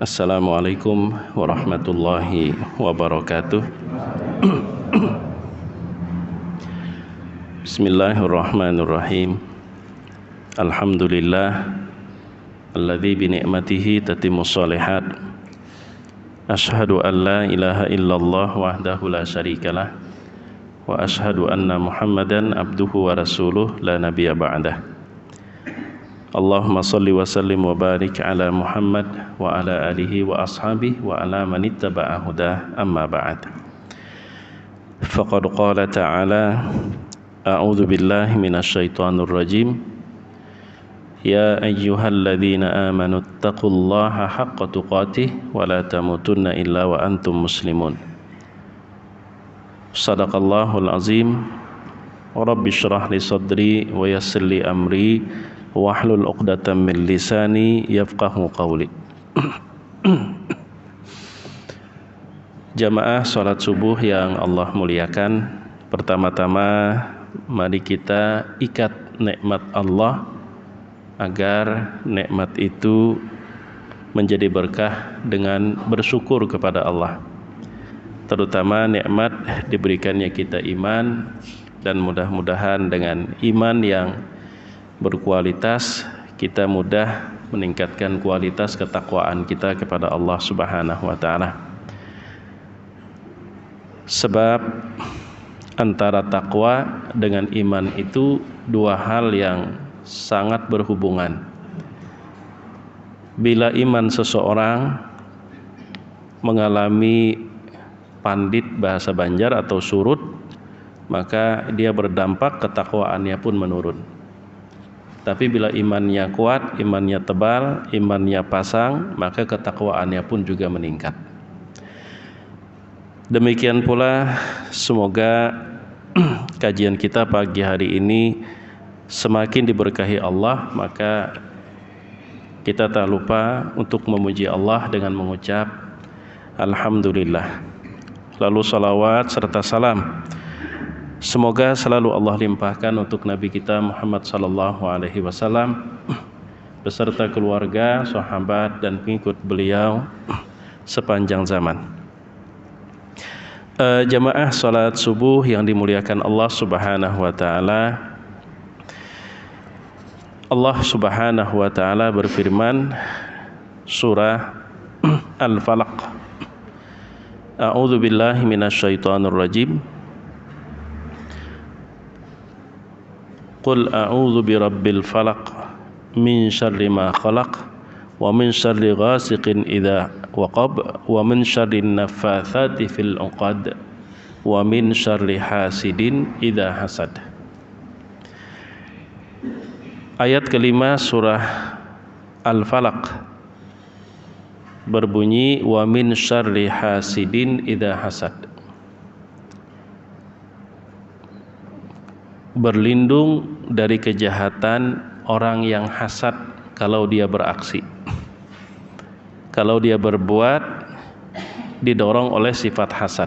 Assalamualaikum warahmatullahi wabarakatuh. Bismillahirrahmanirrahim. Alhamdulillah alladzi bi ni'matihi tatimmus shalihat. Asyhadu an la ilaha illallah wahdahu la syarikalah wa asyhadu anna Muhammadan abduhu wa rasuluh la nabiyya ba'dah. Allahumma salli wa sallim wa barik ala Muhammad wa ala alihi wa ashabihi wa ala man ittaba'a hudah, amma ba'd. Faqad qala ta'ala a'udzu billahi minasy syaithanir rajim. Ya ayyuhalladzina amanu taqullaha haqqa tuqatih wa la tamutunna illa wa antum muslimun. Shadaqallahul azim. Rabbi shrah li sadri wa yassir li amri wahlul 'uqdatam min lisani yafqahu qawli. Jamaah salat subuh yang Allah muliakan, pertama-tama mari kita ikat nikmat Allah agar nikmat itu menjadi berkah dengan bersyukur kepada Allah. Terutama nikmat diberikannya kita iman, dan mudah-mudahan dengan iman yang berkualitas kita mudah meningkatkan kualitas ketakwaan kita kepada Allah Subhanahu wa taala. Sebab antara takwa dengan iman itu dua hal yang sangat berhubungan. Bila iman seseorang mengalami pandit bahasa Banjar atau surut, maka dia berdampak ketakwaannya pun menurun. Tapi bila imannya kuat, imannya tebal, imannya pasang, maka ketakwaannya pun juga meningkat. Demikian pula semoga kajian kita pagi hari ini semakin diberkahi Allah, maka kita tak lupa untuk memuji Allah dengan mengucap Alhamdulillah. Lalu salawat serta salam semoga selalu Allah limpahkan untuk Nabi kita Muhammad sallallahu alaihi wasallam beserta keluarga, sahabat dan pengikut beliau sepanjang zaman. Jamaah salat subuh yang dimuliakan Allah Subhanahu wa taala. Allah Subhanahu wa taala berfirman surah Al-Falaq. A'udzu billahi minasyaitonir rajim. Qul a'udzu birabbil falaq min syarri ma khalaq wa min syarri ghasiqin idza waqab wa min syarri naffatsati fil 'uqad wa min syarri hasidin idza hasad. Ayat kelima surah Al-Falaq berbunyi wa min syarri hasidin idza hasad. Berlindung dari kejahatan orang yang hasad kalau dia beraksi, kalau dia berbuat didorong oleh sifat hasad.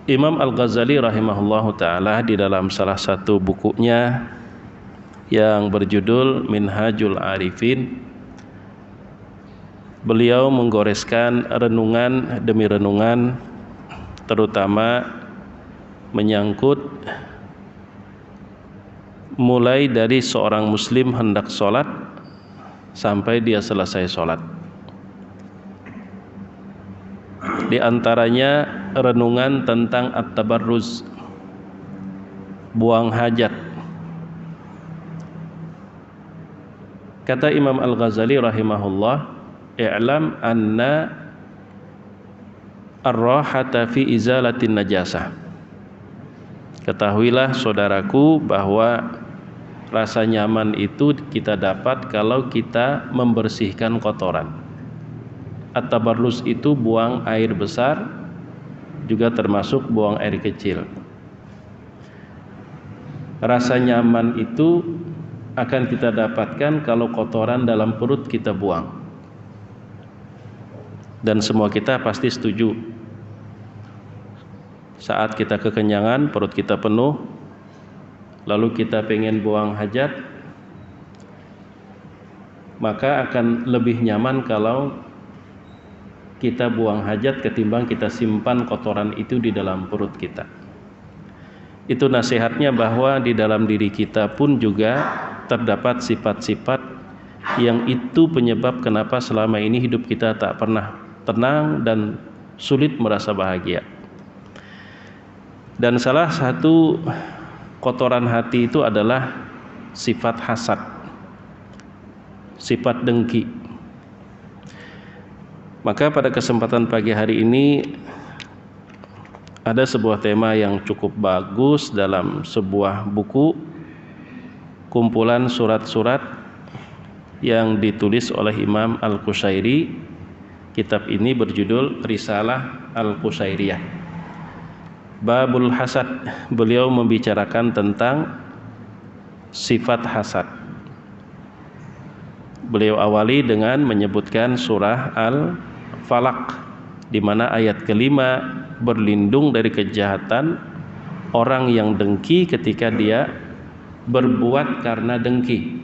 Imam Al-Ghazali rahimahullahu ta'ala di dalam salah satu bukunya yang berjudul Minhajul Arifin, beliau menggoreskan renungan demi renungan, terutama menyangkut mulai dari seorang muslim hendak sholat sampai dia selesai sholat. Di antaranya renungan tentang at-tabarruz, buang hajat. Kata Imam Al-Ghazali rahimahullah, i'lam anna ar-rahata fi izalatin najasah. Ketahuilah saudaraku bahwa rasa nyaman itu kita dapat kalau kita membersihkan kotoran. At-tabarruz itu buang air besar, juga termasuk buang air kecil. Rasa nyaman itu akan kita dapatkan kalau kotoran dalam perut kita buang. Dan semua kita pasti setuju, saat kita kekenyangan, perut kita penuh, lalu kita pengen buang hajat, maka akan lebih nyaman kalau kita buang hajat ketimbang kita simpan kotoran itu di dalam perut kita. Itu nasihatnya bahwa di dalam diri kita pun juga terdapat sifat-sifat yang itu penyebab kenapa selama ini hidup kita tak pernah tenang dan sulit merasa bahagia. Dan salah satu kotoran hati itu adalah sifat hasad, sifat dengki. Maka pada kesempatan pagi hari ini ada sebuah tema yang cukup bagus dalam sebuah buku kumpulan surat-surat yang ditulis oleh Imam Al-Qushairi. Kitab ini berjudul Risalah Al-Qushairiyah. Babul Hasad, beliau membicarakan tentang sifat hasad. Beliau awali dengan menyebutkan surah Al-Falaq, di mana ayat kelima berlindung dari kejahatan orang yang dengki ketika dia berbuat karena dengki.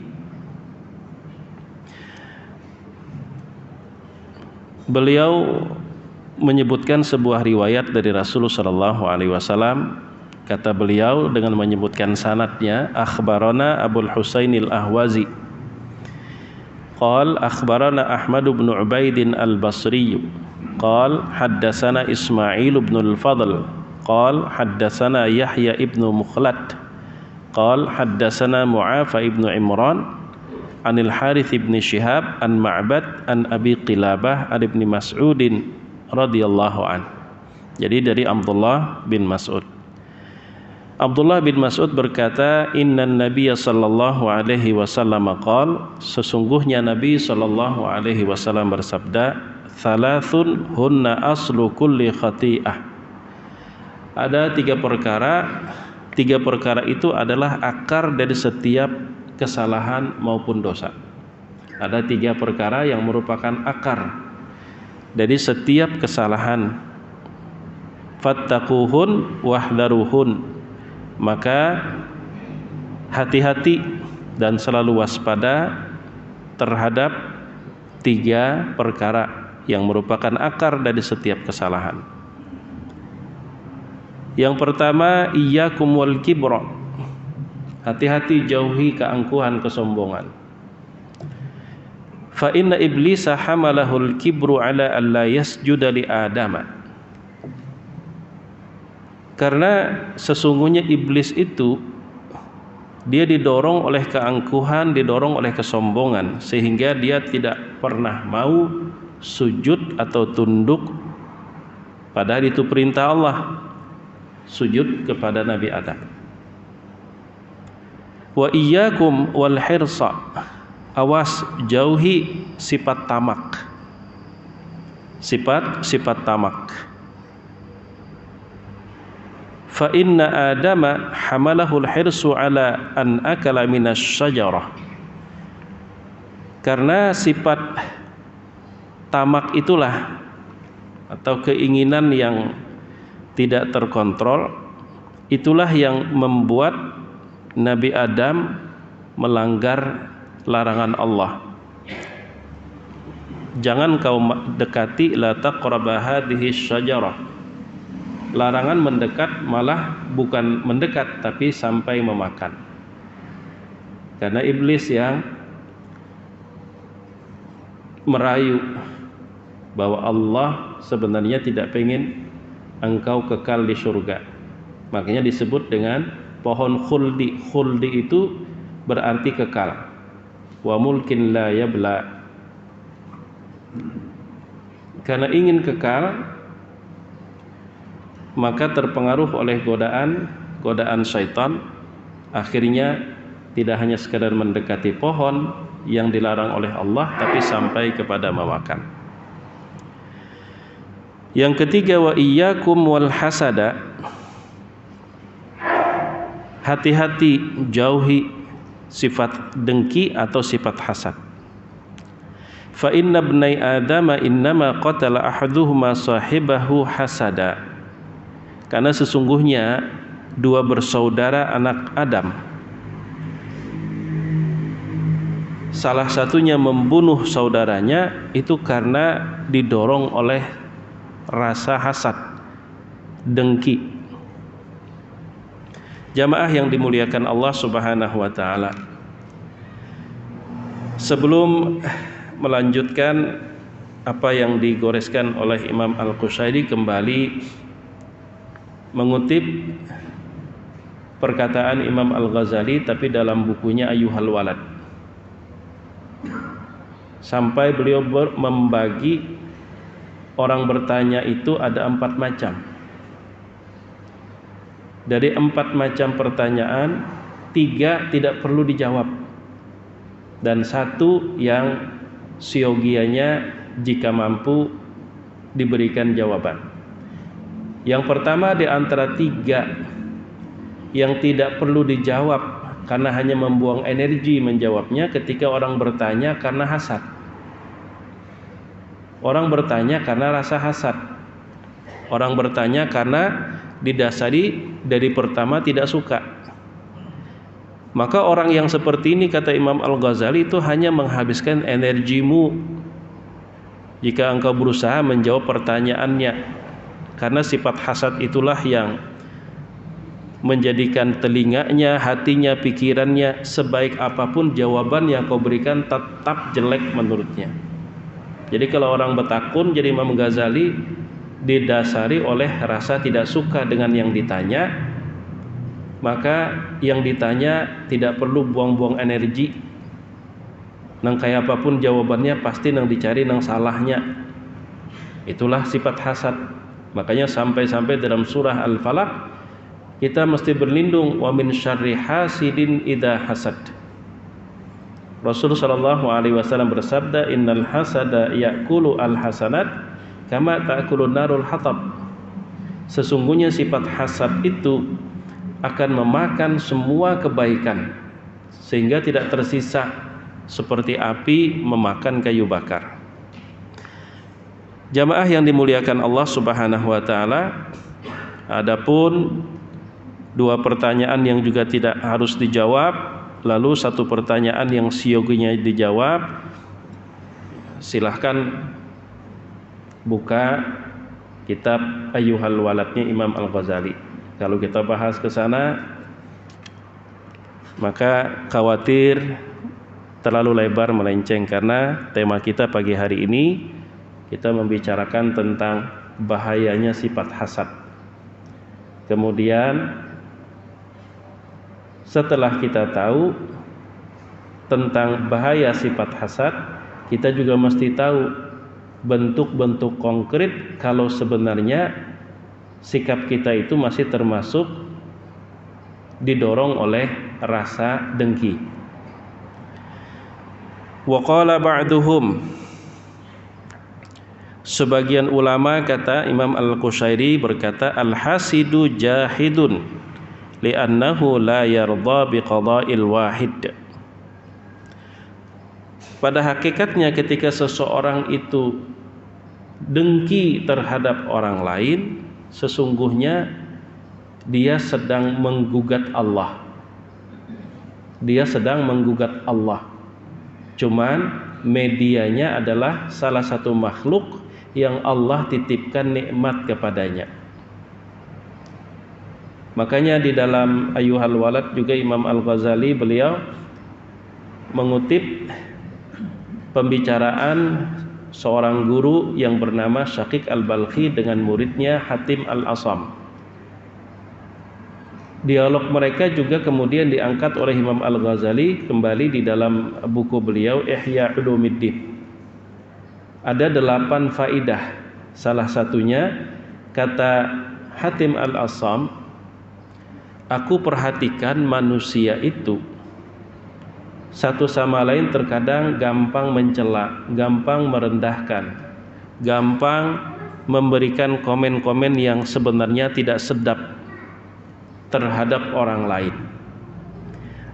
Beliau menyebutkan sebuah riwayat dari Rasulullah SAW. Kata beliau dengan menyebutkan sanadnya, akhbarana Abul Husainil Ahwazi qal akhbarana Ahmad bin Ubaidin al-Basri qal haddatsana Ismail bin al-Fadl qal haddatsana Yahya ibn Mukhlad qal haddatsana Mu'afa ibn Imran anil Harith ibn Shihab an Ma'bad an Abi Qilabah an Ibn Mas'udin radhiyallahu an. Jadi dari Abdullah bin Mas'ud. Abdullah bin Mas'ud berkata, innan nabiyya sallallahu alaihi wasallam qala, sesungguhnya Nabi sallallahu alaihi wasallam bersabda, thalathun hunna aslu kulli khati'ah. Ada tiga perkara itu adalah akar dari setiap kesalahan maupun dosa. Ada tiga perkara yang merupakan akar dari setiap kesalahan. Fattaquhun wahdharuhun, maka hati-hati dan selalu waspada terhadap tiga perkara yang merupakan akar dari setiap kesalahan. Yang pertama, iyyakum wal kibra, hati-hati jauhi keangkuhan, kesombongan. Fa inna iblisa hamalahul kibru ala alla yasjuda li adama, karena sesungguhnya iblis itu dia didorong oleh keangkuhan, didorong oleh kesombongan, sehingga dia tidak pernah mau sujud atau tunduk, padahal itu perintah Allah, sujud kepada Nabi Adam. Wa iyyakum wal hirsa, awas jauhi sifat tamak, sifat tamak. Fa inna adama hamalahul hirsu ala an akala minas syajarah, karena sifat tamak itulah atau keinginan yang tidak terkontrol, itulah yang membuat Nabi Adam melanggar larangan Allah. Jangan kau dekati, la taqraba hadhihi syajarah. Larangan mendekat, malah bukan mendekat tapi sampai memakan. Karena iblis yang merayu bahwa Allah sebenarnya tidak pengen engkau kekal di surga. Makanya disebut dengan pohon khuldi. Khuldi itu berarti kekal. Wa mulkin la yabla. Karena ingin kekal, maka terpengaruh oleh godaan syaitan, akhirnya tidak hanya sekadar mendekati pohon yang dilarang oleh Allah, tapi sampai kepada memakan. Yang ketiga, wa iyyakum wal hasada, hati-hati jauhi sifat dengki atau sifat hasad. Fa inna ibnai adama innama qatala ahaduhuma sahibahu hasada, karena sesungguhnya dua bersaudara anak Adam salah satunya membunuh saudaranya itu karena didorong oleh rasa hasad, dengki. Jamaah yang dimuliakan Allah Subhanahu wa taala, sebelum melanjutkan apa yang digoreskan oleh Imam Al-Qushairi, kembali mengutip perkataan Imam Al-Ghazali tapi dalam bukunya Ayyuhal Walad, sampai beliau membagi orang bertanya itu ada 4 macam. Dari 4 macam pertanyaan, 3 tidak perlu dijawab, dan 1 yang siogianya jika mampu diberikan jawaban. Yang pertama di antara 3 yang tidak perlu dijawab karena hanya membuang energi menjawabnya, ketika orang bertanya karena hasad. Orang bertanya karena rasa hasad. Orang bertanya karena didasari dari pertama tidak suka. Maka orang yang seperti ini, kata Imam Al-Ghazali, itu hanya menghabiskan energimu jika engkau berusaha menjawab pertanyaannya, karena sifat hasad itulah yang menjadikan telinganya, hatinya, pikirannya, sebaik apapun jawaban yang kau berikan tetap jelek menurutnya. Jadi kalau orang bertakun, jadi Imam Ghazali, didasari oleh rasa tidak suka dengan yang ditanya, maka yang ditanya tidak perlu buang-buang energi. Nang kayak apapun jawabannya pasti nang dicari nang salahnya. Itulah sifat hasad. Makanya sampai-sampai dalam surah Al-Falaq kita mesti berlindung, wa min syarri hasidin idza hasad. Rasul sallallahu alaihi wasallam bersabda, innal hasada ya'kulu al-hasanat kama ta'kulun narul hatab. Sesungguhnya sifat hasad itu akan memakan semua kebaikan sehingga tidak tersisa, seperti api memakan kayu bakar. Jamaah yang dimuliakan Allah Subhanahu wa taala, adapun 2 pertanyaan yang juga tidak harus dijawab, lalu 1 pertanyaan yang sioginya dijawab, silahkan buka kitab Ayyuhal Waladnya Imam Al-Ghazali. Kalau kita bahas ke sana, maka khawatir terlalu lebar melenceng, karena tema kita pagi hari ini kita membicarakan tentang bahayanya sifat hasad. Kemudian setelah kita tahu tentang bahaya sifat hasad, kita juga mesti tahu bentuk-bentuk konkret kalau sebenarnya sikap kita itu masih termasuk didorong oleh rasa dengki. Wa qala ba'duhum, sebagian ulama, kata Imam Al-Qushairi, berkata, al-hasidu jahidun li'annahu la yarda biqada'il wahid. Pada hakikatnya ketika seseorang itu dengki terhadap orang lain, sesungguhnya dia sedang menggugat Allah. Dia sedang menggugat Allah. Cuman medianya adalah salah satu makhluk yang Allah titipkan nikmat kepadanya. Makanya di dalam Ayyuhal Walad juga Imam Al-Ghazali, beliau mengutip pembicaraan seorang guru yang bernama Syaqiq Al-Balkhi dengan muridnya Hatim Al-Asam. Dialog mereka juga kemudian diangkat oleh Imam Al-Ghazali kembali di dalam buku beliau Ihya Ulumiddin. Ada 8 faidah. Salah satunya, kata Hatim Al-Asam, aku perhatikan manusia itu satu sama lain terkadang gampang mencela, gampang merendahkan, gampang memberikan komen-komen yang sebenarnya tidak sedap terhadap orang lain.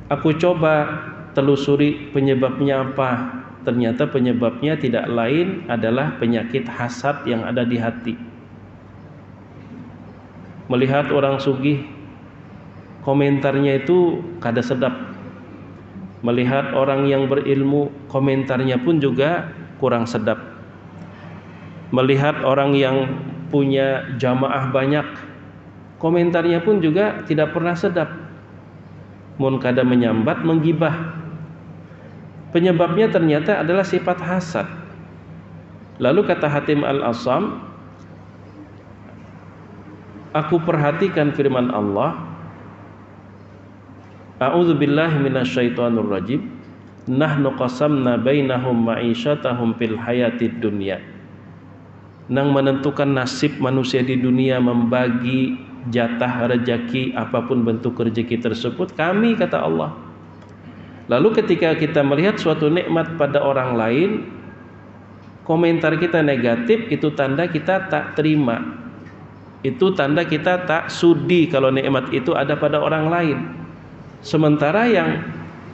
Aku coba telusuri penyebabnya apa. Ternyata penyebabnya tidak lain adalah penyakit hasad yang ada di hati. Melihat orang sugih, komentarnya itu kada sedap. Melihat orang yang berilmu, komentarnya pun juga kurang sedap. Melihat orang yang punya jamaah banyak, komentarnya pun juga tidak pernah sedap. Mun kada menyambat, menggibah. Penyebabnya ternyata adalah sifat hasad. Lalu kata Hatim Al-Assam, aku perhatikan firman Allah, A'udzubillahi minasyaitonir rajim. Nahnu qasamna bainahum ma'isyatahum fil hayatid dunya. Nang menentukan nasib manusia di dunia, membagi jatah rezeki apapun bentuk rezeki tersebut, kami, kata Allah. Lalu ketika kita melihat suatu nikmat pada orang lain, komentar kita negatif, itu tanda kita tak terima. Itu tanda kita tak sudi kalau nikmat itu ada pada orang lain. Sementara yang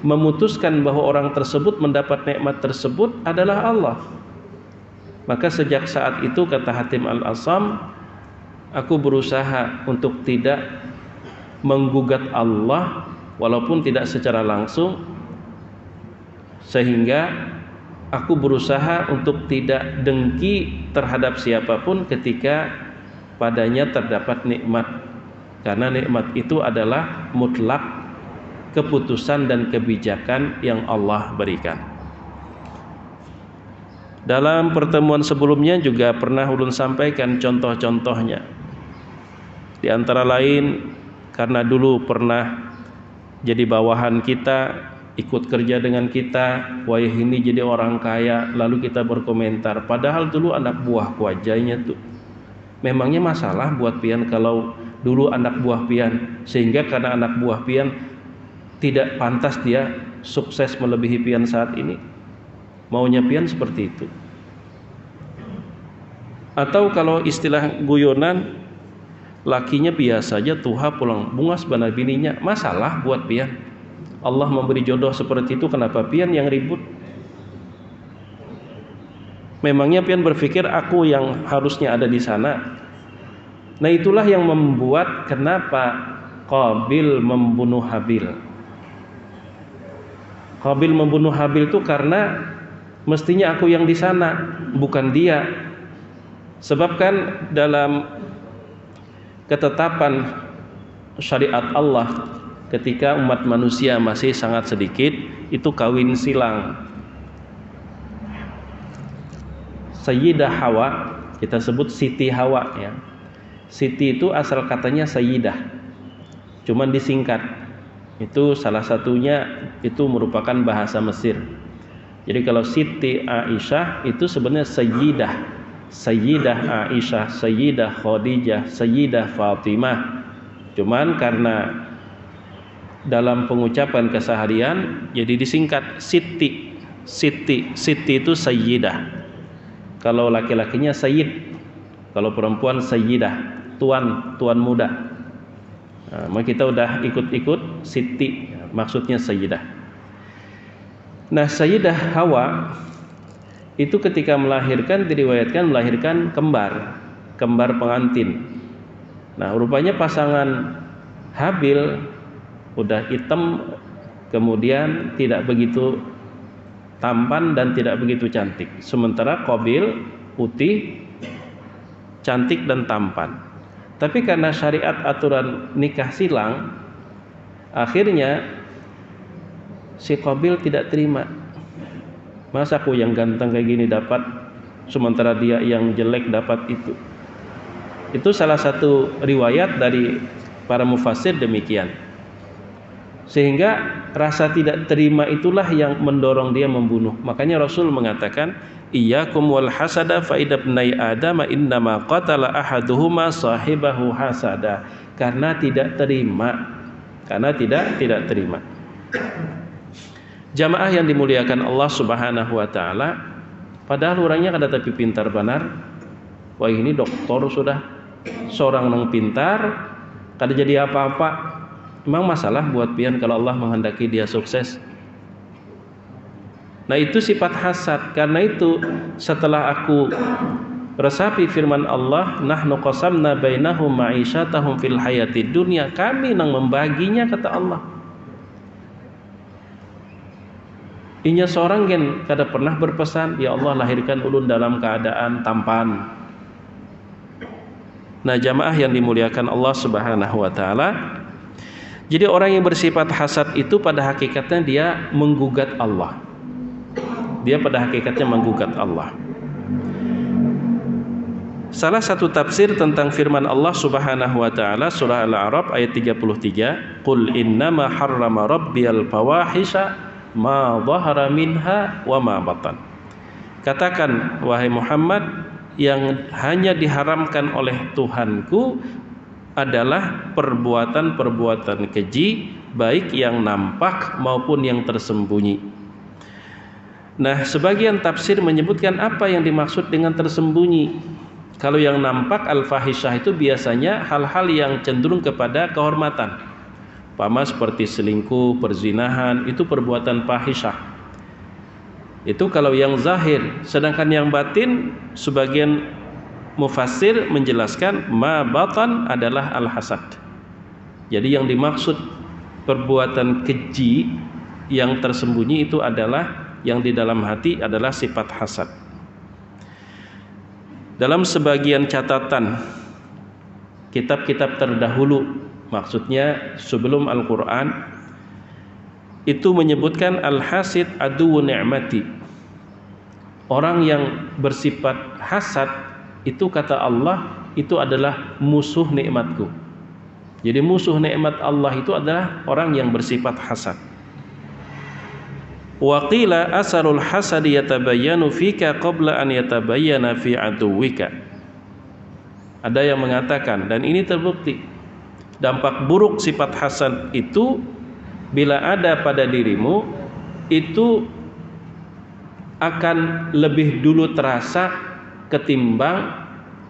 memutuskan bahwa orang tersebut mendapat nikmat tersebut adalah Allah. Maka sejak saat itu, kata Hatim Al-Assam, aku berusaha untuk tidak menggugat Allah walaupun tidak secara langsung, sehingga aku berusaha untuk tidak dengki terhadap siapapun ketika padanya terdapat nikmat, karena nikmat itu adalah mutlak keputusan dan kebijakan yang Allah berikan. Dalam pertemuan sebelumnya juga pernah ulun sampaikan contoh-contohnya. Di antara lain, karena dulu pernah jadi bawahan kita, ikut kerja dengan kita, wah ini jadi orang kaya, lalu kita berkomentar, padahal dulu anak buah kuajanya tuh. Memangnya masalah buat pian kalau dulu anak buah pian, sehingga karena anak buah pian tidak pantas dia sukses melebihi pian saat ini. Maunya pian seperti itu. Atau kalau istilah guyonan, lakinya biasa saja tuha pulang bungas bana bininya, masalah buat pian. Allah memberi jodoh seperti itu, kenapa pian yang ribut? Memangnya pian berpikir aku yang harusnya ada di sana? Nah, itulah yang membuat kenapa Qabil membunuh Habil. Qabil membunuh Habil itu karena mestinya aku yang di sana, bukan dia. Sebab kan dalam ketetapan syariat Allah, ketika umat manusia masih sangat sedikit, itu kawin silang. Sayyidah Hawa, kita sebut Siti Hawa ya. Siti itu asal katanya Sayyidah, cuman disingkat. Itu salah satunya itu merupakan bahasa Mesir. Jadi kalau Siti Aisyah itu sebenarnya Sayyidah. Sayyidah Aisyah, Sayyidah Khadijah, Sayyidah Fatimah. Cuman karena dalam pengucapan keseharian jadi disingkat Siti. Siti itu Sayyidah. Kalau laki-lakinya Sayyid, kalau perempuan Sayyidah, tuan muda. Nah, kita udah ikut-ikut Siti, maksudnya Sayyidah. Nah, Sayyidah Hawa itu ketika melahirkan diriwayatkan melahirkan kembar pengantin. Nah, rupanya pasangan Habil udah hitam, kemudian tidak begitu tampan dan tidak begitu cantik. Sementara Qabil putih, cantik dan tampan. Tapi karena syariat aturan nikah silang, akhirnya si Qabil tidak terima. Masa aku yang ganteng kayak gini dapat, sementara dia yang jelek dapat itu. Itu salah satu riwayat dari para mufassir demikian. Sehingga rasa tidak terima itulah yang mendorong dia membunuh. Makanya Rasul mengatakan, iyyakum wal hasada fa idabnai adam innama qatala ahaduhuma sahibahu hasada. Karena tidak terima. Jamaah yang dimuliakan Allah Subhanahu wa taala, padahal orangnya kada tapi pintar benar. Wah, ini doktor sudah, seorang nang pintar kada jadi apa-apa. Memang masalah buat pian kalau Allah menghendaki dia sukses. Nah, itu sifat hasad. Karena itu setelah aku resapi firman Allah, nahnu qasamna bainahum ma'isyatahum fil hayatid dunya, kami nang membaginya, kata Allah. Inya seorang gen kada pernah berpesan, ya Allah lahirkan ulun dalam keadaan tampan. Nah jamaah yang dimuliakan Allah Subhanahu wa taala, jadi orang yang bersifat hasad itu pada hakikatnya dia menggugat Allah. Dia pada hakikatnya menggugat Allah. Salah satu tafsir tentang firman Allah Subhanahu wa taala surah Al-A'raf ayat 33, "Qul innama harrama rabbiyal fawahisha ma dhahara minha wa ma batan." Katakan wahai Muhammad, yang hanya diharamkan oleh Tuhanku adalah perbuatan-perbuatan keji, baik yang nampak maupun yang tersembunyi. Nah, sebagian tafsir menyebutkan apa yang dimaksud dengan tersembunyi. Kalau yang nampak al-fahisyah itu biasanya hal-hal yang cenderung kepada kehormatan. Pama seperti selingkuh, perzinahan, itu perbuatan fahisyah. Itu kalau yang zahir. Sedangkan yang batin, sebagian mufassir menjelaskan ma batan adalah al-hasad. Jadi yang dimaksud perbuatan keji yang tersembunyi itu adalah yang di dalam hati adalah sifat hasad. Dalam sebagian catatan kitab-kitab terdahulu, maksudnya sebelum Al-Quran, itu menyebutkan al-hasid aduwwu ni'mati. Orang yang bersifat hasad itu kata Allah itu adalah musuh nikmatku. Jadi musuh nikmat Allah itu adalah orang yang bersifat hasad. Wa qila asarul hasad yatabayyanu fika qabla an yatabayyana fi aduwwika. Ada yang mengatakan, dan ini terbukti, dampak buruk sifat hasad itu bila ada pada dirimu itu akan lebih dulu terasa ketimbang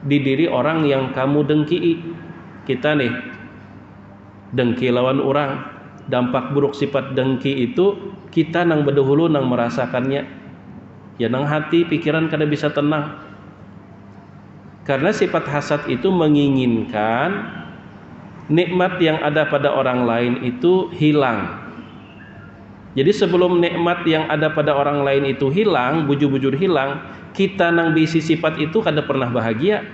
di diri orang yang kamu dengki. Kita nih dengki lawan orang, dampak buruk sifat dengki itu kita nang berdahulu nang merasakannya, ya nang hati pikiran kada bisa tenang, karena sifat hasad itu menginginkan nikmat yang ada pada orang lain itu hilang. Jadi sebelum nikmat yang ada pada orang lain itu hilang, bujur-bujur hilang, kita nang bisi sifat itu kada pernah bahagia.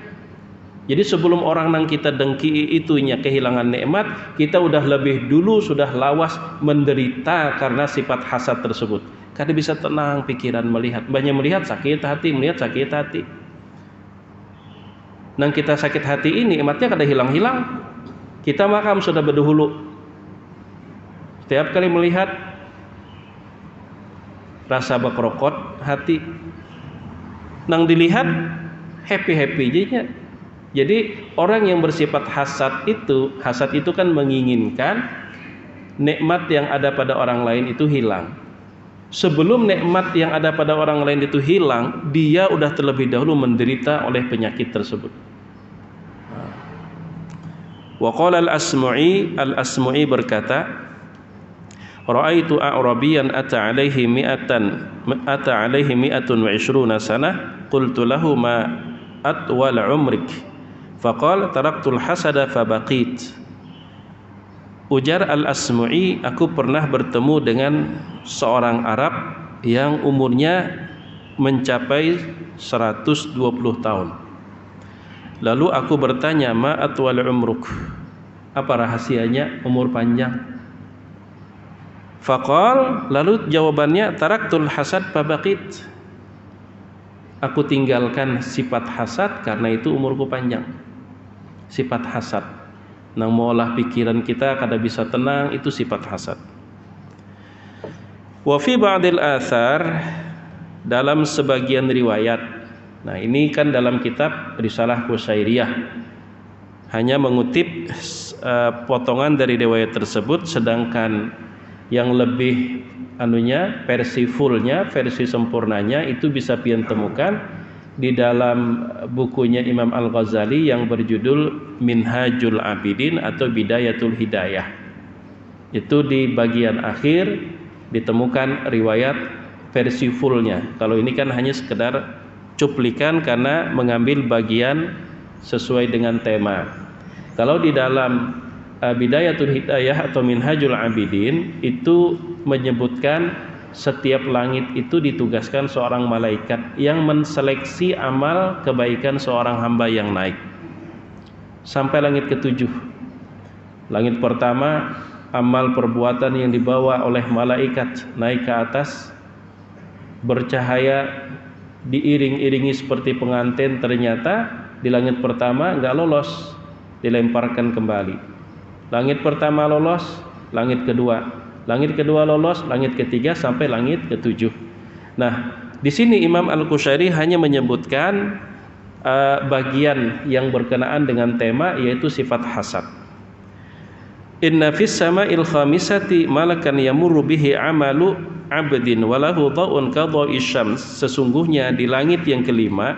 Jadi sebelum orang nang kita dengki itunya kehilangan nikmat, kita udah lebih dulu sudah lawas menderita karena sifat hasad tersebut. Kada bisa tenang pikiran melihat, banyak melihat sakit hati, melihat sakit hati. Nang kita sakit hati ini nikmatnya kada hilang-hilang. Kita makam sudah berdahulu. Setiap kali melihat rasa bakrokot hati, nang dilihat happy-happy jadinya. Jadi orang yang bersifat hasad itu kan menginginkan nikmat yang ada pada orang lain itu hilang. Sebelum nikmat yang ada pada orang lain itu hilang, dia udah terlebih dahulu menderita oleh penyakit tersebut. Wa qala al-Asma'i berkata, ra'aitu a'rabiyan ata alaihi mi'atun wa 20 sanah, qultu lahu ma atwal umrik, faqala taraktul hasada fabaqit. Ujar al-Asma'i, aku pernah bertemu dengan seorang Arab yang umurnya mencapai 120 tahun. Lalu aku bertanya, ma atwal umruk, apa rahasianya umur panjang? Faqal, lalu jawabannya, taraktul hasad fabaqit, aku tinggalkan sifat hasad karena itu umurku panjang. Sifat hasad nang mengolah pikiran kita kada bisa tenang, itu sifat hasad. Wa fi ba'dil athar, dalam sebagian riwayat. Nah ini kan dalam kitab Risalah Qusairiyah hanya mengutip potongan dari riwayat tersebut, sedangkan yang lebih versi fullnya, versi sempurnanya itu bisa pian temukan di dalam bukunya Imam Al-Ghazali yang berjudul Minhajul Abidin atau Bidayatul Hidayah. Itu di bagian akhir ditemukan riwayat versi fullnya. Kalau ini kan hanya sekedar cuplikan karena mengambil bagian sesuai dengan tema. Kalau di dalam Bidayatul Hidayah atau Minhajul Abidin itu menyebutkan setiap langit itu ditugaskan seorang malaikat yang menseleksi amal kebaikan seorang hamba yang naik sampai langit ketujuh. Langit pertama, amal perbuatan yang dibawa oleh malaikat naik ke atas, bercahaya, diiring-iringi seperti pengantin. Ternyata di langit pertama nggak lolos, dilemparkan kembali. Langit pertama lolos, langit kedua lolos, langit ketiga sampai langit ketujuh. Nah, di sini Imam Al-Qushayri hanya menyebutkan bagian yang berkenaan dengan tema, yaitu sifat hasad. Inna fis sama'il khamisati malakan yamurru bihi amalu abdin walahu dha'un kadha'i syams. Sesungguhnya di langit yang kelima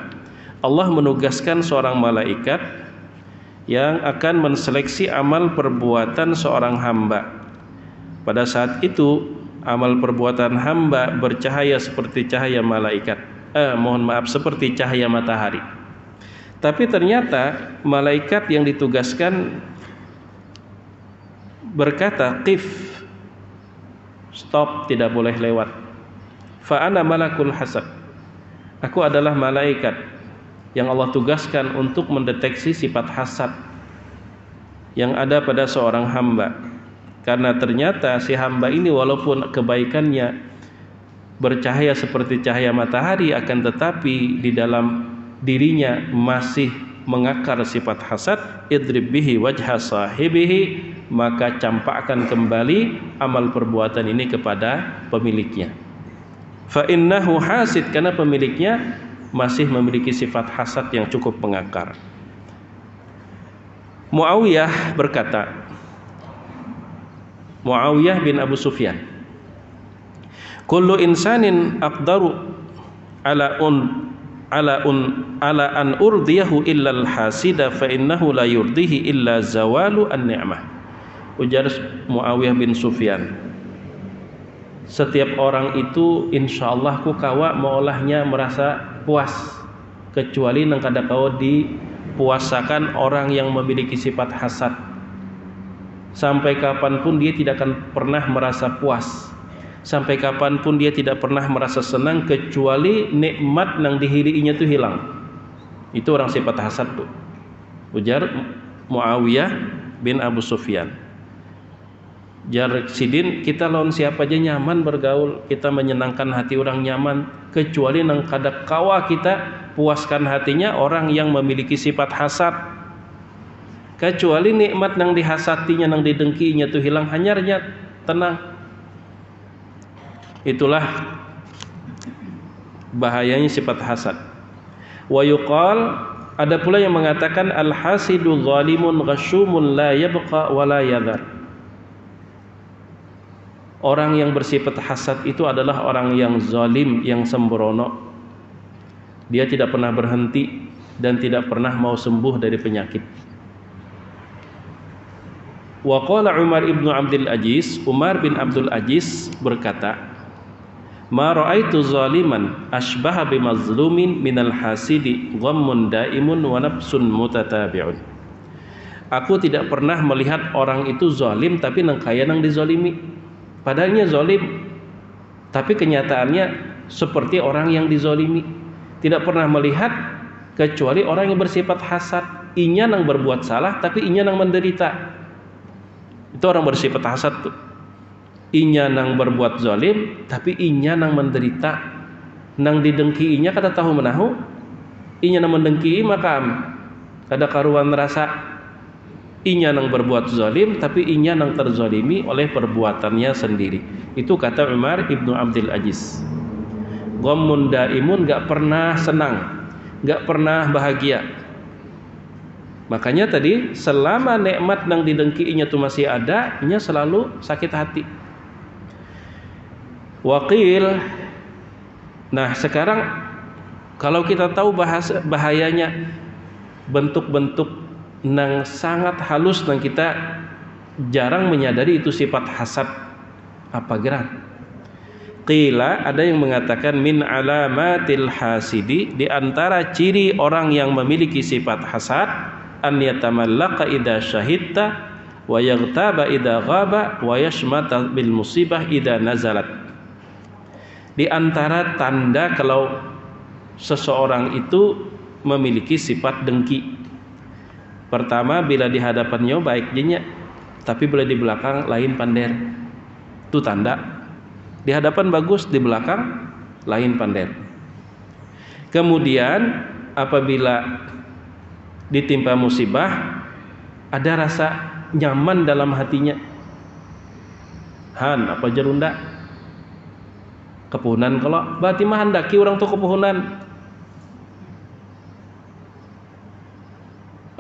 Allah menugaskan seorang malaikat yang akan menseleksi amal perbuatan seorang hamba. Pada saat itu amal perbuatan hamba bercahaya seperti cahaya malaikat. Seperti cahaya matahari. Tapi ternyata malaikat yang ditugaskan berkata, qif, stop, tidak boleh lewat. Fa ana malakul hasad. Aku adalah malaikat yang Allah tugaskan untuk mendeteksi sifat hasad yang ada pada seorang hamba. Karena ternyata si hamba ini walaupun kebaikannya bercahaya seperti cahaya matahari, akan tetapi di dalam dirinya masih mengakar sifat hasad. Idrib bihi wajha sahibihi, maka campakkan kembali amal perbuatan ini kepada pemiliknya. Fa innahu hasid, karena pemiliknya masih memiliki sifat hasad yang cukup mengakar. Muawiyah berkata, Muawiyah bin Abu Sufyan, kullu insanin aqdaru ala an urdiyahu illa al-hasida fa innahu la yurdihi illa zawalu an-ni'mah. Ujar Muawiyah bin Sufyan, setiap orang itu insyaallah ku kawa maolahnya merasa puas, kecuali nang kada kawa dipuasakan orang yang memiliki sifat hasad. Sampai kapanpun dia tidak akan pernah merasa puas, sampai kapanpun dia tidak pernah merasa senang, kecuali nikmat nang dihiliinya itu hilang. Itu orang sifat hasad tuh. Ujar Muawiyah bin Abu Sufyan. Jar sidin, kita lawan siapa aja nyaman bergaul, kita menyenangkan hati orang nyaman, kecuali nang kada kawa kita puaskan hatinya orang yang memiliki sifat hasad. Kecuali nikmat nang dihasatinya, nang didengkinya itu hilang, hanyarnya tenang. Itulah bahayanya sifat hasad. Wa yuqal, ada pula yang mengatakan al-hasidu zalimun ghashumun la yabqa wa la yadhar. Orang yang bersifat hasad itu adalah orang yang zalim, yang sembrono. Dia tidak pernah berhenti dan tidak pernah mau sembuh dari penyakit. Wa qala Umar ibn Abdul Aziz, Umar bin Abdul Aziz berkata, ma ra'aitu zaliman asbaha bimazlumin minal hasidi ghammun daimun wa nafsun mutatabi'un. Aku tidak pernah melihat orang itu zalim tapi nang kaya nang dizalimi. Padahalnya zalim, tapi kenyataannya seperti orang yang dizalimi. Tidak pernah melihat kecuali orang yang bersifat hasad. Inya nang berbuat salah tapi inya nang menderita. Itu orang bersifat hasad tuh. Inya nang berbuat zalim tapi inya nang menderita. Nang didengkiinya kada tahu menahu. Inya nang mendengkii maka kada karuan rasa. Inya nang berbuat zalim tapi inya nang terzalimi oleh perbuatannya sendiri. Itu kata Umar ibnu Abdul Aziz. Ghammun daimun, gak pernah senang, gak pernah bahagia. Makanya tadi selama nikmat nang didengkiinya itu masih ada, inya selalu sakit hati. Waqil. Nah sekarang kalau kita tahu bahayanya bentuk-bentuk nang sangat halus nang kita jarang menyadari itu sifat hasad apa gerak. Qila, ada yang mengatakan min alamatil hasidi, di antara ciri orang yang memiliki sifat hasad, an yatamallaqa idza syahidta wa yaghtaba idza ghaba wa yashmata bil musibah idza nazalat. Di antara tanda kalau seseorang itu memiliki sifat dengki. Pertama, bila di hadapannya baik jenya, tapi bila di belakang lain pander. Itu tanda. Di hadapan bagus, di belakang lain pander. Kemudian apabila ditimpa musibah, ada rasa nyaman dalam hatinya. Han apa jarunda? Kepuhunan kalau berarti mah handaki orang tuh kepuhunan.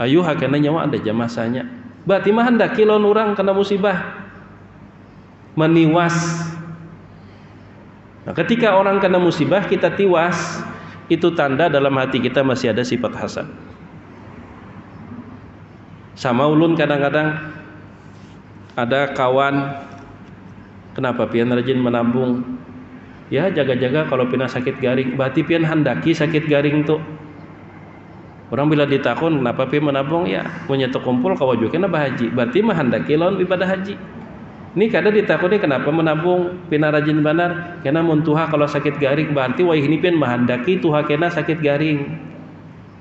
Ayu hakana nyawa ada jamasanya. Berarti mah handaki lawan orang kena musibah. Meniwas. Nah, ketika orang kena musibah kita tiwas, itu tanda dalam hati kita masih ada sifat hasad. Sama ulun kadang-kadang ada kawan, kenapa pian rajin menabung? Ya jaga-jaga kalau pina sakit garing, berarti pian handaki sakit garing tuh. Orang bila ditakun kenapa pian menabung, ya punya terkumpul kawajukeun bahaji, berarti mah handaki lawan ibadah haji. Ini kadang ditakuni kenapa menabung pina rajin banar, kena mun tuha kalau sakit garing, berarti wah ini pian mah handaki tuha kena sakit garing.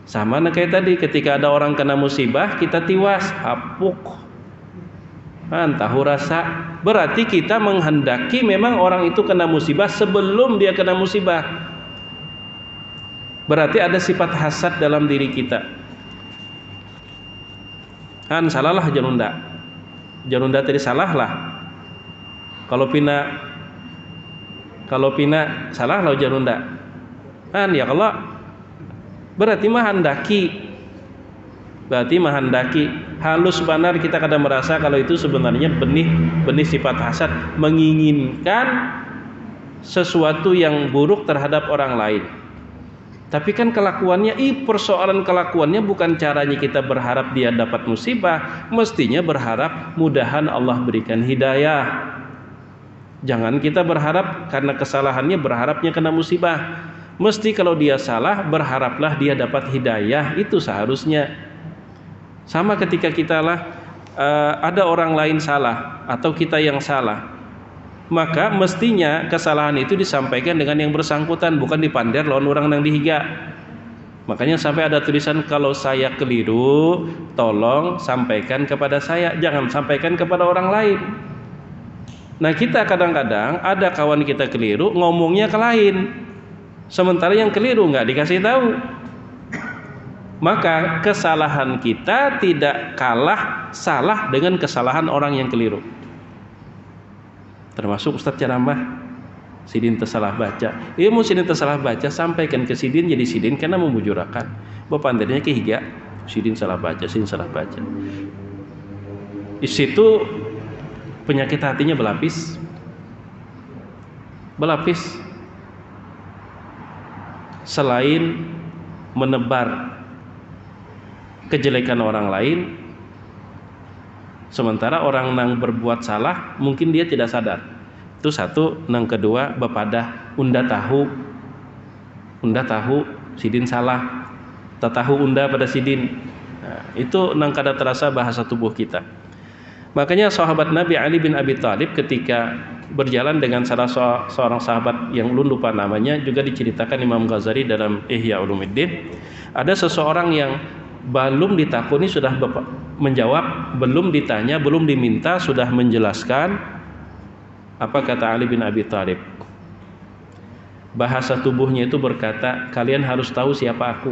Sama kayak tadi, ketika ada orang kena musibah kita tiwas, hapuk, tahu rasa. Berarti kita menghendaki memang orang itu kena musibah sebelum dia kena musibah. Berarti ada sifat hasad dalam diri kita. Salah lah Janunda tadi salah lah. Kalau pina salah lah Janunda. Ya kalau berarti menghendaki halus benar kita kadang merasa kalau itu sebenarnya benih sifat hasad, menginginkan sesuatu yang buruk terhadap orang lain. Tapi kan kelakuannya, persoalan kelakuannya bukan caranya kita berharap dia dapat musibah, mestinya berharap mudahan Allah berikan hidayah. Jangan kita berharap karena kesalahannya berharapnya kena musibah. Mesti kalau dia salah berharaplah dia dapat hidayah, itu seharusnya. Sama ketika kita ada orang lain salah atau kita yang salah, maka mestinya kesalahan itu disampaikan dengan yang bersangkutan, bukan dipander lawan orang yang dihiga. Makanya sampai ada tulisan, kalau saya keliru tolong sampaikan kepada saya, jangan sampaikan kepada orang lain. Nah kita kadang-kadang ada kawan kita keliru ngomongnya ke lain, sementara yang keliru nggak dikasih tahu. Maka kesalahan kita tidak kalah salah dengan kesalahan orang yang keliru. Termasuk Ustaz ceramah, sidin tersalah baca. Mau sidin tersalah baca, sampaikan ke sidin, jadi sidin karena membujurakan. Bapandirnya ke higa, sidin salah baca. Di situ penyakit hatinya berlapis. Selain menebar kejelekan orang lain, sementara orang yang berbuat salah mungkin dia tidak sadar. Itu satu. Yang kedua, bapadah unda tahu sidin salah, tatahu unda pada sidin. Nah, itu nang kada terasa bahasa tubuh kita. Makanya sahabat Nabi Ali bin Abi Thalib ketika berjalan dengan salah seorang sahabat yang lupa namanya, juga diceritakan Imam Ghazali dalam Ihya Ulumuddin. Ada seseorang yang belum ditakuni sudah menjawab, belum ditanya, belum diminta sudah menjelaskan. Apa kata Ali bin Abi Thalib? Bahasa tubuhnya itu berkata, kalian harus tahu siapa aku.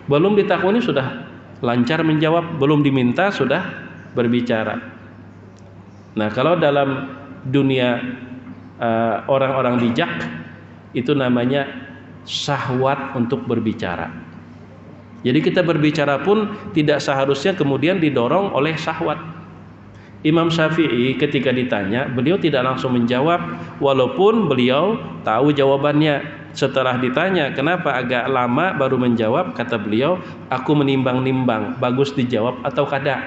Belum ditakuni sudah lancar menjawab, belum diminta sudah berbicara. Nah, kalau dalam dunia orang-orang bijak itu namanya syahwat untuk berbicara. Jadi kita berbicara pun tidak seharusnya kemudian didorong oleh syahwat. Imam Syafi'i ketika ditanya, beliau tidak langsung menjawab walaupun beliau tahu jawabannya. Setelah ditanya kenapa agak lama baru menjawab, kata beliau, aku menimbang-nimbang bagus dijawab atau kada.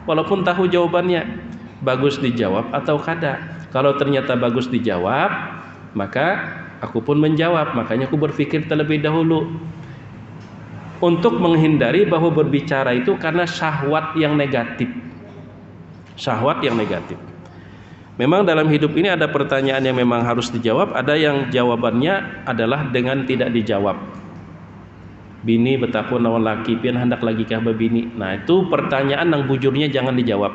Walaupun tahu jawabannya, bagus dijawab atau kada. Kalau ternyata bagus dijawab, maka aku pun menjawab. Makanya aku berpikir terlebih dahulu untuk menghindari bahwa berbicara itu karena syahwat yang negatif. Memang dalam hidup ini ada pertanyaan yang memang harus dijawab, ada yang jawabannya adalah dengan tidak dijawab. Bini betapun lawan laki pian hendak lagi kah babini. Nah, itu pertanyaan yang bujurnya jangan dijawab.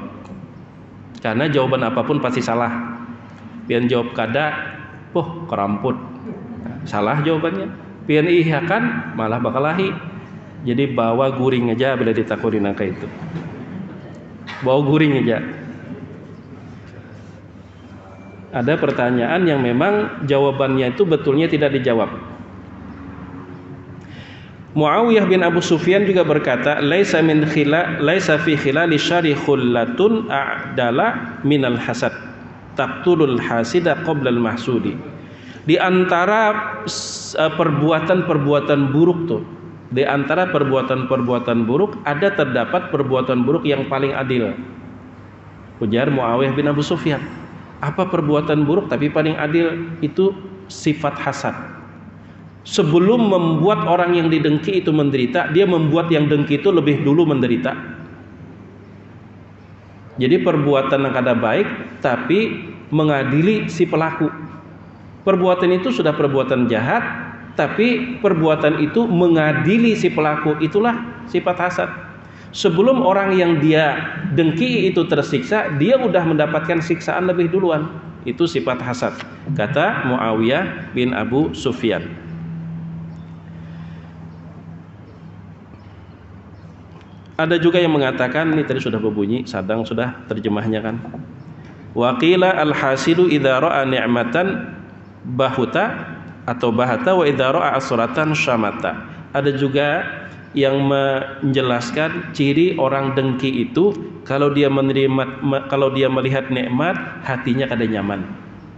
Karena jawaban apapun pasti salah. Pian jawab kada, keramput. Salah jawabannya. Pian ihakan malah bakal lahi. Jadi bawa guring aja bila ditakurin angka itu. Bawa guring aja. Ada pertanyaan yang memang jawabannya itu betulnya tidak dijawab. Muawiyah bin Abu Sufyan juga berkata, laisa fi khilali syari khullatun a'dala minal hasad. Taqtulul hasida qabla al-mahsudi. Di antara perbuatan-perbuatan buruk tuh, di antara perbuatan-perbuatan buruk ada terdapat perbuatan buruk yang paling adil. Ujar Muawiyah bin Abu Sufyan. Apa perbuatan buruk tapi paling adil? Itu sifat hasad. Sebelum membuat orang yang didengki itu menderita, dia membuat yang dengki itu lebih dulu menderita. Jadi perbuatan yang kada baik tapi mengadili si pelaku. Perbuatan itu sudah perbuatan jahat, tapi perbuatan itu mengadili si pelaku, itulah sifat hasad. Sebelum orang yang dia dengki itu tersiksa, dia udah mendapatkan siksaan lebih duluan. Itu sifat hasad, kata Muawiyah bin Abu Sufyan. Ada juga yang mengatakan, ini tadi sudah berbunyi, sadang sudah terjemahnya kan. Waqila al-hasidu idza ra'a ni'matan bahuta atau bahata wa idza ra'a asratan syamata. Ada juga yang menjelaskan ciri orang dengki itu kalau dia melihat nikmat hatinya kada nyaman.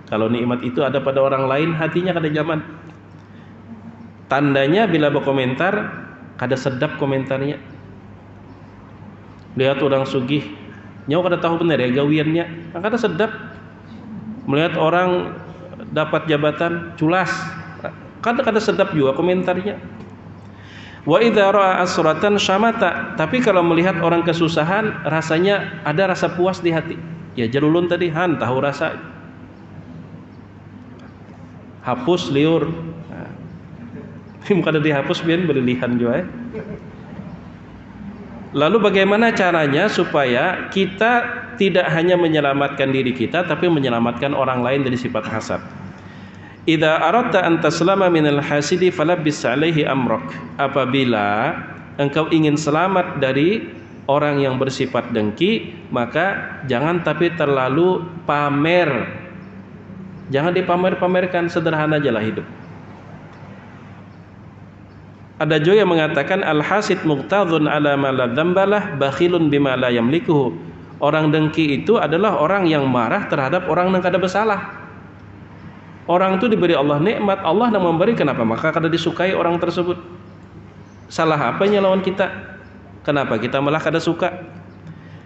Kalau nikmat itu ada pada orang lain hatinya kada nyaman. Tandanya bila berkomentar kada sedap komentarnya. Lihat orang sugih, nyawa kada tahu benar ya gawiannya, kada sedap. Melihat orang dapat jabatan culas, kada sedap juga komentarnya. Wa idza ra'a asratan syamata, tapi kalau melihat orang kesusahan rasanya ada rasa puas di hati. Ya jarulun tadi han tahu rasa. Hapus liur. Nah. Kada dihapus biar berlihan juga. Lalu bagaimana caranya supaya kita tidak hanya menyelamatkan diri kita tapi menyelamatkan orang lain dari sifat hasad? Idza aradta an taslama minal hasidi falabbis 'alaihi amrak. Apabila engkau ingin selamat dari orang yang bersifat dengki, maka jangan tapi terlalu pamer. Jangan dipamer-pamerkan, sederhana aja lah hidup. Ada juga yang mengatakan al-hasid muqtadun ala ma la dzambalah bakhilun bima la yamlikuhu. Orang dengki itu adalah orang yang marah terhadap orang yang kada bersalah. Orang itu diberi Allah nikmat, Allah yang memberi, kenapa maka kada disukai orang tersebut? Salah apanya lawan kita? Kenapa kita malah kada suka?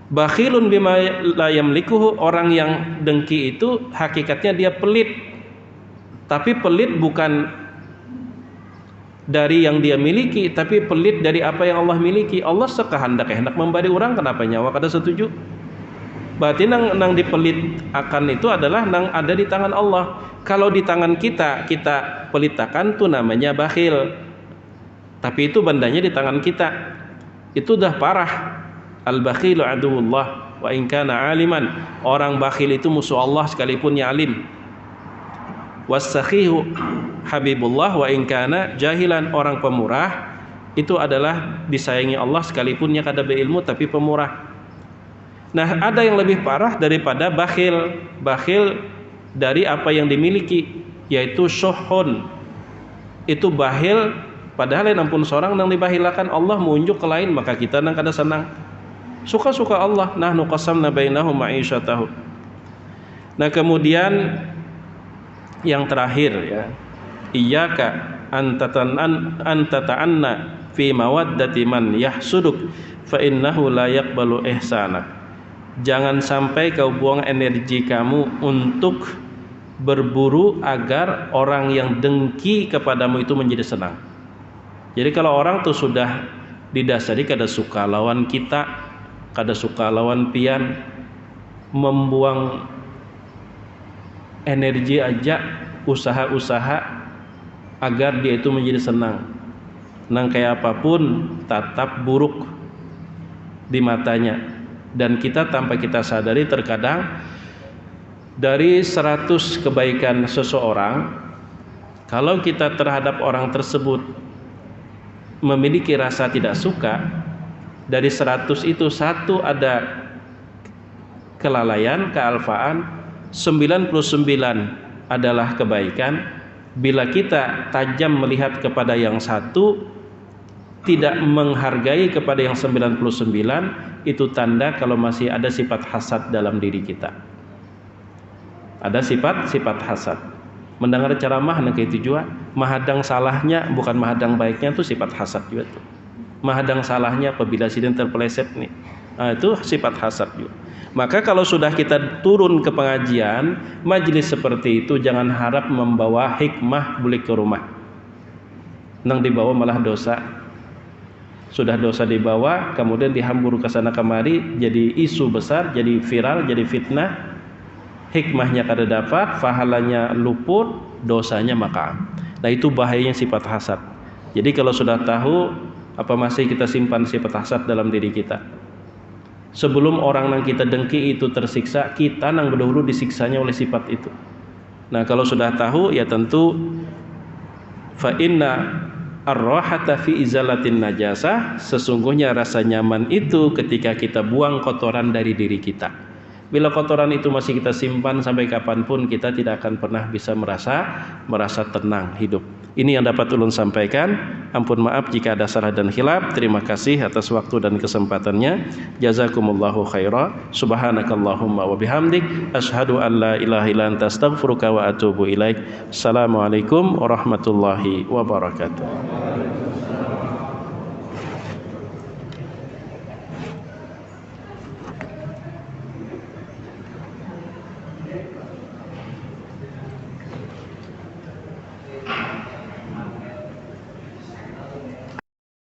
Bakhilun bima la yamlikuhu, orang yang dengki itu hakikatnya dia pelit. Tapi pelit bukan dari yang dia miliki, tapi pelit dari apa yang Allah miliki. Allah sekehendak hendak memberi orang, kenapa nyawa kada setuju? Berarti nang dipelit akan itu adalah nang ada di tangan Allah. Kalau di tangan kita pelitakan tuh namanya bakhil. Tapi itu bandanya di tangan kita. Itu dah parah. Al-bakhilu aduwullah wa in kana aliman. Orang bakhil itu musuh Allah sekalipun dia alim. Was-sakhihu habibullah wa in kana jahilan. Orang pemurah itu adalah disayangi Allah sekalipun dia kada berilmu tapi pemurah. Nah, ada yang lebih parah daripada bakhil. Bakhil dari apa yang dimiliki, yaitu syuhun. Itu bakhil padahal yang ampun seorang nang dibahilakan Allah menunjuk ke lain, maka kita nang kada senang. Suka-suka Allah, nahnu qasamna bainahum ma'isyatahu. Nah, kemudian yang terakhir ya, iyyaka an tata'anna fi mawaddati man yahsuduk fa innahu la yaqbalu ihsanak. Jangan sampai kau buang energi kamu untuk berburu agar orang yang dengki kepadamu itu menjadi senang. Jadi kalau orang tuh sudah didasari kada suka lawan kita, kada suka lawan pian, membuang energi aja, usaha-usaha agar dia itu menjadi senang. Nang kayak apapun tetap buruk di matanya. Dan kita tanpa kita sadari terkadang dari 100 kebaikan seseorang, kalau kita terhadap orang tersebut memiliki rasa tidak suka, dari 100 itu satu ada kelalaian, kealfaan, 99 adalah kebaikan. Bila kita tajam melihat kepada yang satu, tidak menghargai kepada yang 99, itu tanda kalau masih ada sifat hasad dalam diri kita. Ada sifat hasad. Mendengar ceramah nak itu juga, mahadang salahnya bukan mahadang baiknya, itu sifat hasad juga tuh. Mahadang salahnya apabila sidin terpeleset nih. Nah, itu sifat hasad juga. Maka kalau sudah kita turun ke pengajian, majelis seperti itu jangan harap membawa hikmah balik ke rumah. Nang dibawa malah dosa. Sudah dosa dibawa, kemudian dihambur ke sana kemari, jadi isu besar, jadi viral, jadi fitnah. Hikmahnya kada dapat, pahalanya luput, dosanya maka. Nah, itu bahayanya sifat hasad. Jadi kalau sudah tahu, apa masih kita simpan sifat hasad dalam diri kita? Sebelum orang yang kita dengki itu tersiksa, kita yang berdahulu disiksanya oleh sifat itu. Nah, kalau sudah tahu, ya tentu fa inna ar-rahata fi izalatin najasah, sesungguhnya rasa nyaman itu ketika kita buang kotoran dari diri kita. Bila kotoran itu masih kita simpan sampai kapanpun, kita tidak akan pernah bisa merasa tenang hidup. Ini yang dapat ulun sampaikan. Ampun maaf jika ada salah dan khilaf. Terima kasih atas waktu dan kesempatannya. Jazakumullahu khaira. Subhanakallahumma wa bihamdik, asyhadu an la ilaha illa anta astaghfiruka wa atubu ilaik. Assalamualaikum warahmatullahi wabarakatuh.